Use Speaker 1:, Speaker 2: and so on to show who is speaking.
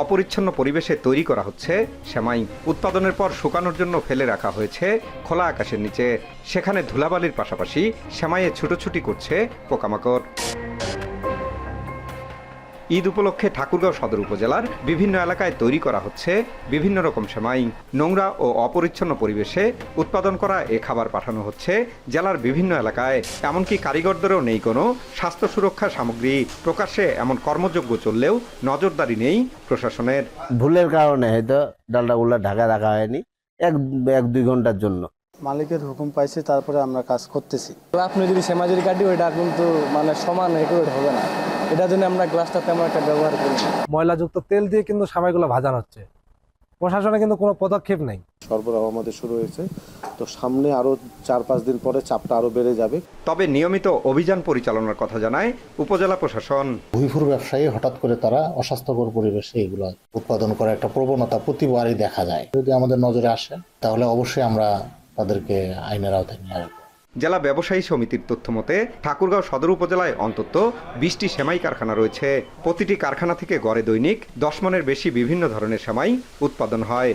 Speaker 1: অপরিচ্ছন্ন পরিবেশে তৈরি করা হচ্ছে সেমাই। উৎপাদনের পর শুকানোর জন্য ফেলে রাখা হয়েছে খোলা আকাশের নিচে। সেখানে ধুলাবালির পাশাপাশি সেমাইয়ে ছুটোছুটি করছে পোকামাকড়। ঈদ উপলক্ষে ঠাকুরগাঁও সদর উপজেলার বিভিন্ন এলাকায় তৈরি করা হচ্ছে বিভিন্ন রকম সেমাই। নোংরা ও অপরিচ্ছন্ন পরিবেশে উৎপাদন করা এ খাবার পাঠানো হচ্ছে জেলার বিভিন্ন এলাকায়। এমনকি কারিগরদেরও নেই কোনো স্বাস্থ্য সুরক্ষা সামগ্রী। প্রকাশ্যে এমন কর্মযজ্ঞ চললেও নজরদারি নেই প্রশাসনের।
Speaker 2: ভুলের কারণে হয়তো ডালটাগুলো ঢাকা রাখা হয়নি এক দুই ঘন্টার জন্য।
Speaker 3: মালিকের হুকুম পাইছে, তারপরে আমরা কাজ করতেছি।
Speaker 4: আপনি যদি সেমাই কাটি ওইটা কিন্তু সমান একুরেট হবে না। এটার জন্য আমরা গ্লাসটা তেমন একটা ব্যবহার করি।
Speaker 5: ময়লাযুক্ত তেল দিয়ে কিন্তু সেমাইগুলো ভাজানো হচ্ছে। প্রশাসনে কিন্তু কোনো পদক্ষেপ নেই।
Speaker 6: সরবরাহ আমাদের শুরু হয়েছে, তো সামনে আরো 4-5 দিন পরে চাপটা আরো বেড়ে যাবে।
Speaker 1: তবে নিয়মিত অভিযান পরিচালনার কথা জানায় উপজেলা প্রশাসন।
Speaker 7: ভুইফুর ব্যবসায়ী হঠাৎ করে তারা অস্বাস্থ্যকর পরিবেশে এগুলো উৎপাদন করার একটা প্রবণতা প্রতিবারই দেখা যায়। যদি আমাদের নজরে আসে তাহলে অবশ্যই আমরা তাদেরকে আইনের আওতায় নিয়ে আসবো।
Speaker 1: জেলা ব্যবসায়ী সমিতির তথ্য মতে ঠাকুরগাঁও সদর উপজেলায় অন্তত 20টি সেমাই কারখানা রয়েছে। প্রতিটি কারখানা থেকে গড়ে দৈনিক 10 মনের বেশি বিভিন্ন ধরনের সেমাই উৎপাদন হয়।